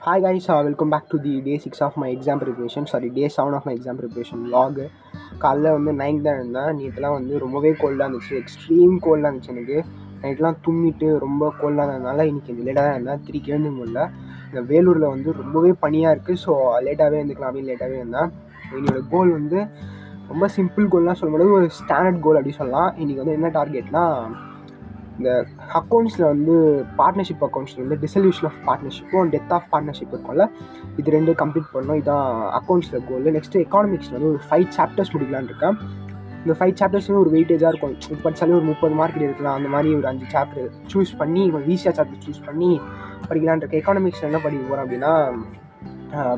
Hi guys, welcome back to the day 6 of my exam preparation. Day 7 of my exam preparation vlog. காலைல வந்து 9 தான் இருந்தேன். நேற்றுலாம் வந்து ரொம்பவே கோல்டாக இருந்துச்சு, எக்ஸ்ட்ரீம் கோல்டாக இருந்துச்சு. எனக்கு நைட்லாம் தூங்கிட்டு ரொம்ப கோல்டாக இருந்ததுனால இன்றைக்கி கொஞ்சம் லேட்டாக தான் இருந்தேன். 3 எழுந்து முடியல. இந்த வேலூரில் வந்து ரொம்பவே பனியாக இருக்குது. ஸோ லேட்டாகவே இருந்துக்கலாம் அப்படின்னு லேட்டாகவே இருந்தேன். என்னோடய கோல் வந்து ரொம்ப சிம்பிள் கோல்லாம் சொல்ல முடியாது, ஒரு ஸ்டாண்டர்ட் கோல் அப்படி சொல்லலாம். இன்றைக்கி வந்து என்ன டார்கெட்னால், இந்த அக்கௌண்ட்ஸில் வந்து பார்ட்னர்ஷிப் அக்கௌண்ட்ஸில் வந்து டிசல்யூஷன் ஆஃப் பார்ட்னர்ஷிப்பும் டெத் ஆஃப் பார்ட்னர்ஷிப் இருக்கும்ல, இது ரெண்டும் கம்ப்ளீட் பண்ணணும். இதுதான் அக்கௌண்ட்ஸில் கோல். நெக்ஸ்ட்டு எக்கானமிக்ஸில் வந்து ஒரு 5 சாப்டர்ஸ் முடிக்கலான்னு இருக்கேன். இந்த 5 சாப்டர்ஸ் வந்து ஒரு வெயிட்டேஜாக இருக்கும். இப்போ படித்தாலே ஒரு 30 மார்க் எடுக்கலாம். அந்த மாதிரி ஒரு 5 சாப்டர் சூஸ் பண்ணி, கொஞ்சம் ஈஸியாக சாப்டர் சூஸ் பண்ணி படிக்கலான்னு இருக்கேன். எக்கானமிக்ஸில் என்ன படிக்க போகிறேன் அப்படின்னா,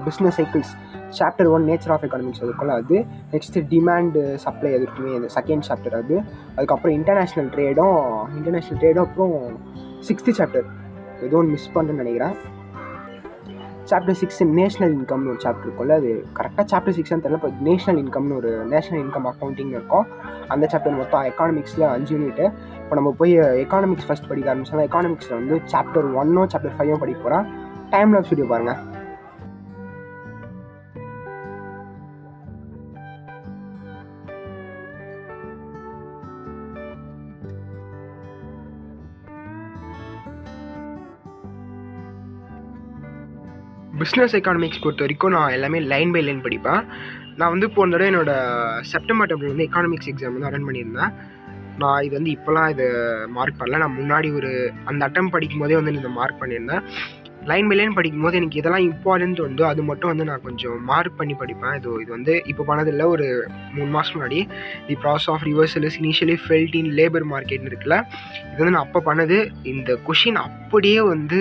business cycles chapter 1 nature of economics அதுக்குள்ள அது. நெக்ஸ்ட்டு டிமாண்டு சப்ளை அது இருக்குமே, அந்த செகண்ட் சாப்டர் அது. அதுக்கப்புறம் இன்டர்நேஷ்னல் ட்ரேடும் அப்புறம் 6th சாப்டர் ஏதோ ஒன்று மிஸ் பண்ணுறேன்னு நினைக்கிறேன். சாப்டர் 6 நேஷ்னல் இன்கம்னு ஒரு சாப்டர் இருக்கும்ல, அது கரெக்டாக சாப்டர் 6 தெரியல. இப்போ நேஷ்னல் இன்கம்னு ஒரு நேஷ்னல் இன்கம் அக்கௌண்டிங் இருக்கும். அந்த சாப்டர் மொத்தம் எக்கானமிக்ஸில் 5 யூனிட்டு. இப்போ நம்ம போய் எக்கானமிக்ஸ் ஃபஸ்ட் படிக்க ஆரம்பிச்சோம்னா, எக்கானமிக்ஸில் வந்து சாப்டர் 1 சாப்டர் 5 படிக்க போகிறேன். டைம் லாப்ஸ் வீடியோ பாருங்கள். பிஸ்னஸ் எக்கானமிக்ஸ் பொறுத்த வரைக்கும் நான் எல்லாமே லைன் பை லைன் படிப்பேன். நான் வந்து போன தடவை என்னோடய செப்டம்பர் டேர்மில் வந்து எக்கானமிக்ஸ் எக்ஸாம் வந்து அட்டன் பண்ணியிருந்தேன். நான் இது வந்து இப்போலாம் இது மார்க் பண்ணல. நான் முன்னாடி அந்த அட்டம் படிக்கும் போதே வந்து இதை மார்க் பண்ணியிருந்தேன். லைன் பை லைன் படிக்கும்போது எனக்கு இதெல்லாம் இம்பார்ட்டன்ட் வந்து அது மட்டும் வந்து நான் கொஞ்சம் மார்க் பண்ணி படிப்பேன். இது வந்து இப்போ பண்ணதில்லை, ஒரு 3 மாதம் முன்னாடி the process of reversal is initially felt in labour மார்க்கெட்னு இருக்குல்ல, இது வந்து நான் அப்போ பண்ணது. இந்த கொஷின் அப்படியே வந்து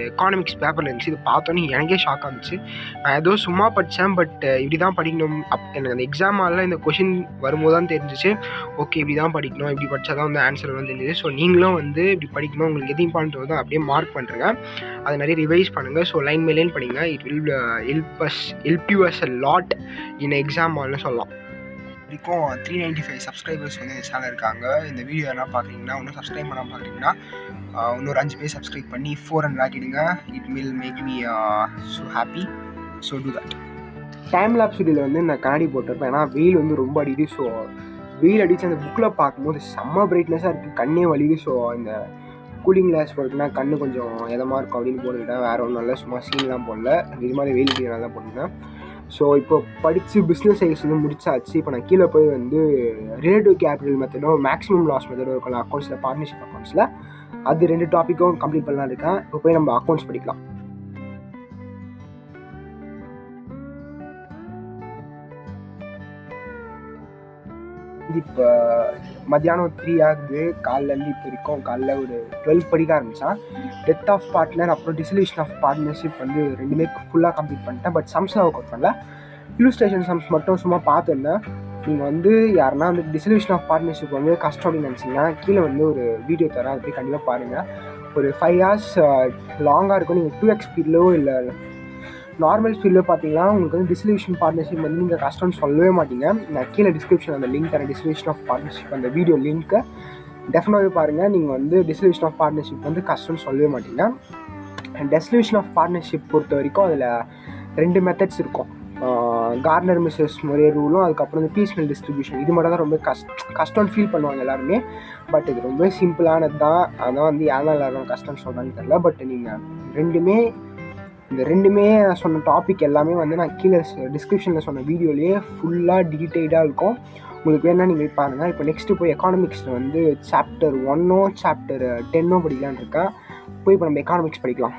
எக்கானமிக்ஸ் பேப்பரில் இருந்துச்சு. இது பார்த்தோன்னே எனக்கே ஷாக் ஆகிடுச்சு. நான் ஏதோ சும்மா படித்தேன், பட் இப்படி தான் படிக்கணும். எனக்கு அந்த எக்ஸாம் ஆளில் இந்த கொஷின் வரும்போது தான் தெரிஞ்சிச்சு, ஓகே இப்படி தான் படிக்கணும், இப்படி படித்தா தான் வந்து ஆன்சர் வந்து தெரிஞ்சிது. ஸோ நீங்களும் வந்து இப்படி படிக்கணும், உங்களுக்கு எது இம்பார்ட்டன்ட் வருதோ அப்படியே மார்க் பண்ணுறேங்க. அதை நிறைய ரிவைஸ் பண்ணுங்கள். ஸோ லைன் பை லைன் படிங்க. It will help you as a lot in exam ஆல்னு சொல்லலாம். வரைக்கும் 395 சப்ஸ்கிரைபர்ஸ் வந்து இந்த சேனல் இருக்காங்க. இந்த வீடியோ எல்லாம் பார்க்குறீங்கன்னா, இன்னும் சப்ஸ்கிரைப் பண்ணாமல் பார்க்குறீங்கன்னா, இன்னொரு 5 பேர் சப்ஸ்கிரைப் பண்ணி 400 ஆக்கிடுங்க. It will make me so happy. So do that. Time lapse வீடியோவில் வந்து நான் கண்ணாடி போட்டிருப்பேன். ஏன்னா வெயில் வந்து ரொம்ப அடிக்குது. ஸோ வெயில் அடித்து அந்த புக்கில் பார்க்கும்போது செம்ம பிரைட்னஸாக இருக்குது, கண்ணே வலிக்குது. ஸோ இந்த கூலிங் கிளாஸ் போட்டுனா கண்ணு கொஞ்சம் எதமாக இருக்கும் அப்படின்னு போட்டுக்கிட்டேன். வேறு ஒன்றும் இல்லை, சும்மா சீன்லாம் போடல. இது மாதிரி வெயில் வீடியோ தான் போட்டுருந்தேன். ஸோ இப்போ படித்து பிஸ்னஸ் சைக்கிள்ஸ் வந்து முடிச்சாச்சு. இப்போ நான் கீழே போய் வந்து ரிலேட்டிவ் கேபிட்டல் மெத்தடும் மேக்ஸிமம் லாஸ் மெத்தடும் இருக்கலாம் அக்கௌண்ட்ஸில், பார்ட்னர்ஷிப் அக்கௌண்ட்ஸில். அது 2 டாப்பிக்கும் கம்ப்ளீட் பண்ணலாம் இருக்கேன். இப்போ போய் நம்ம அக்கௌண்ட்ஸ் படிக்கலாம். இப்போ மத்தியானம் 3 ஆகுது. காலைலேருந்து இப்போ வரைக்கும் காலைல ஒரு 12 படிக்க ஆரம்பித்தான். டெத் ஆஃப் பார்ட்னர் அப்புறம் டிசல்யூஷன் ஆஃப் பார்ட்னர்ஷிப் வந்து 2மே ஃபுல்லாக கம்ப்ளீட் பண்ணிட்டேன். பட் சம்ஸ்லாம் ஒர்க் அவுட் பண்ணல. இல்லுஸ்ட்ரேஷன் சம்ஸ் மட்டும் சும்மா பார்த்துருந்தேன். நீங்கள் வந்து யாருன்னா வந்து டிசல்யூஷன் ஆஃப் பார்ட்னர்ஷிப் வந்து கஷ்டம் அப்படின்னு நினச்சிங்கன்னா, கீழே வந்து ஒரு வீடியோ தரேன், அது போய் கண்டிப்பாக பாருங்கள். ஒரு 5 hours லாங்காக இருக்கும். நீங்கள் 2x ஸ்பீட்லோ இல்லை நார்மல் ஸ்பீடில் பார்த்தீங்கன்னா உங்களுக்கு வந்து டிசல்யூஷன் பார்ட்னர்ஷிப் வந்து நீங்கள் கஷ்டம்னு சொல்லவே மாட்டீங்க. நான் கீழே டிஸ்கிரிப்ஷன் அந்த லிங்க் தரேன், டிசல்யூஷன் ஆஃப் பார்ட்னர்ஷிப் அந்த வீடியோ லிங்க்கை டெஃபினட்டாகவே பாருங்கள். நீங்கள் வந்து டிசல்யூஷன் ஆஃப் பார்ட்னர்ஷிப் வந்து கஷ்டம்னு சொல்லவே மாட்டீங்க. டிசல்யூஷன் ஆஃப் பார்ட்னர்ஷிப் பொறுத்த வரைக்கும் அதில் 2 மெத்தட்ஸ் இருக்கும். கார்னர் மிஸ்ஸஸ் ஒரே ரூலும், அதுக்கப்புறம் வந்து பீஸ்மெல் டிஸ்ட்ரிபியூஷன். இது மட்டும் தான் ரொம்ப கஷ்டம்னு ஃபீல் பண்ணுவாங்க எல்லாருமே. பட் இது ரொம்ப சிம்பிளானது தான். அதான் வந்து யாரும் எல்லாரும் கஷ்டம்னு சொல்கிறான்னு தெரியல. பட் நீங்கள் இந்த ரெண்டுமே நான் சொன்ன டாபிக் எல்லாமே வந்து நான் கீழே டிஸ்கிரிப்ஷனில் சொன்ன வீடியோலேயே ஃபுல்லாக டீட்டெயில்டாக இருக்கும். உங்களுக்கு வேணா நீங்கள் பாருங்கள். இப்போ நெக்ஸ்ட்டு போய் எக்கானமிக்ஸில் வந்து சாப்டர் 1 சாப்டர் 10 படிக்கலான்னு இருக்கேன். போய் இப்போ நம்ம எக்கானமிக்ஸ் படிக்கலாம்.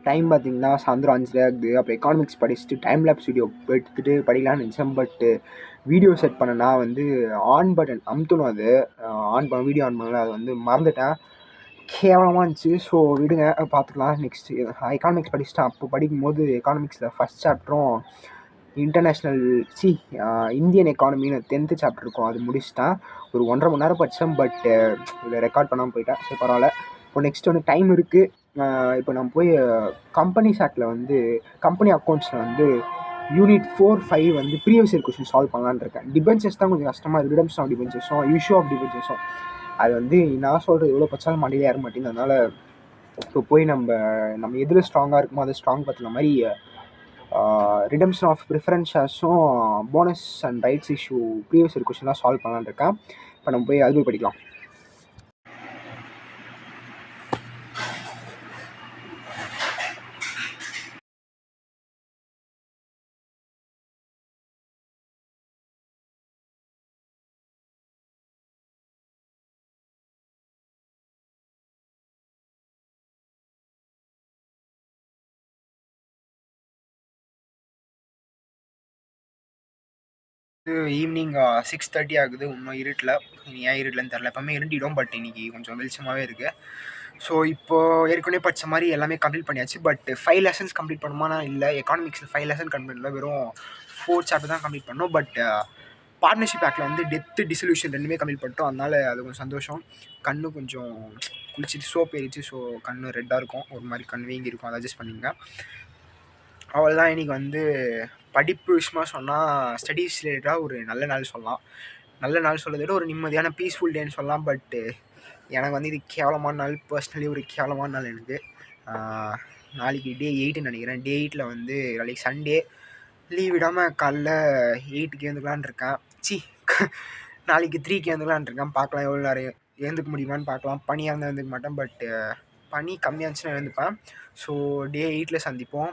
டைம் பார்த்தீங்கன்னா சாயந்தரம் 5 ஆகுது. அப்போ எக்கானமிக்ஸ் படிச்சுட்டு டைம் லேப்ஸ் வீடியோ எடுத்துகிட்டு படிக்கலான்னு நினச்சேன். பட்டு வீடியோ செட் பண்ணனா வந்து ஆன் பட்டன் அமுத்தணும். அது வீடியோ ஆன் பண்ணல, அது வந்து மறந்துட்டேன். கேவலமாக இருந்துச்சு. ஸோ விடுங்க, பார்த்துக்கலாம். நெக்ஸ்ட்டு எக்கானமிக்ஸ் படிச்சுட்டேன். அப்போ படிக்கும்போது எக்கானமிக்ஸில் ஃபஸ்ட் சாப்டரும் இந்தியன் எக்கானமின்னு 10th சாப்டர் இருக்கும், அது முடிச்சுட்டேன். ஒரு 1.5 மணி நேரம் படித்தேன். பட் இதில் ரெக்கார்ட் பண்ணாமல் போயிட்டேன். சரி பரவாயில்ல. இப்போ நெக்ஸ்ட் வந்து டைம் இருக்குது. இப்போ நான் போய் கம்பெனிஸ் ஆக்டில் வந்து கம்பெனி அக்கௌண்ட்ஸில் வந்து யூனிட் 4, 5 வந்து ப்ரீவியஸ் இயர் கொஸ்டின் சால்வ் பண்ணலான்னு இருக்கேன். டிபென்ச்சர்ஸ் தான் கொஞ்சம் கஷ்டமாக இருக்குது. ரிடம்ஷன் ஆஃப் டிபென்ச்சர்ஸும் இஷ்யூ ஆஃப் டிபென்ச்சர்ஸும் அது வந்து நான் சொல்கிறது எவ்வளோ பச்சாலும் மண்டியில் ஏற மாட்டேங்குது. அதனால் ஸோ போய் நம்ம எதில் ஸ்ட்ராங்காக இருக்குமோ அதை ஸ்ட்ராங் பார்த்துன மாதிரி ரிடம்ஷன் ஆஃப் ப்ரிஃபரன்ஸ் ஷேர்ஸும் bonus and rights issue previous year கொஸ்டின்லாம் சால்வ் பண்ணலான்னு இருக்கேன். இப்போ நம்ம போய் அது போய் படிக்கலாம். ஈவினிங் 6:30 ஆகுது. இன்னும் இருட்டில், ஏன் இருட்டில்னு தெரில. எப்போவுமே இருட்டிடும், பட் இன்றைக்கி கொஞ்சம் வெளிச்சமாகவே இருக்குது. ஸோ இப்போது ஏற்கனவே படித்த மாதிரி எல்லாமே கம்ப்ளீட் பண்ணியாச்சு. பட் 5 லெசன்ஸ் கம்ப்ளீட் பண்ணுமானா இல்லை, எக்கானமிக்ஸில் 5 லெசன் கம்ப்ளீட் இல்லை, வெறும் 4 சாப்டர் தான் கம்ப்ளீட் பண்ணோம். பட் பார்ட்னர்ஷிப் ஆக்டில் வந்து டெத்து டிசல்யூஷன் ரெண்டுமே கம்ப்ளீட் பண்ணிட்டோம். அதனால் அது கொஞ்சம் சந்தோஷம். கண்ணு கொஞ்சம் குளிச்சுட்டு சோப் ஏறிச்சு, ஸோ கண்ணு ரெட்டாக இருக்கும், ஒரு மாதிரி கண் வீங்கி இருக்கும், அதை அட்ஜஸ்ட் பண்ணிங்க. அவ்வளோதான். இன்றைக்கி வந்து படிப்பு விஷயமா சொன்னால் ஸ்டடீஸ் ரிலேட்டடாக ஒரு நல்ல நாள் சொல்லலாம். நல்ல நாள் சொல்கிறத விட ஒரு நிம்மதியான பீஸ்ஃபுல் டேன்னு சொல்லலாம். பட்டு எனக்கு வந்து இது கேவலமான நாள், பர்சனலி ஒரு கேவலமான நாள் எனக்கு. நாளைக்கு டே 8ன்னு நினைக்கிறேன். டே 8ல் வந்து நாளைக்கு சண்டே, லீவ் விடாமல் காலைல 8க்கு எழுந்துக்கலான் இருக்கேன். நாளைக்கு 3க்கு எழுந்துக்கலான் இருக்கேன். பார்க்கலாம் எவ்வளோ நேரம் எழுந்துக்க முடியுமான்னு பார்க்கலாம். பனியாக இருந்தால் எழுந்துக்க மாட்டேன், பட்டு பனி கம்மியாக இருந்துச்சுன்னா எழுந்துப்பேன். ஸோ டே 8ல் சந்திப்போம்.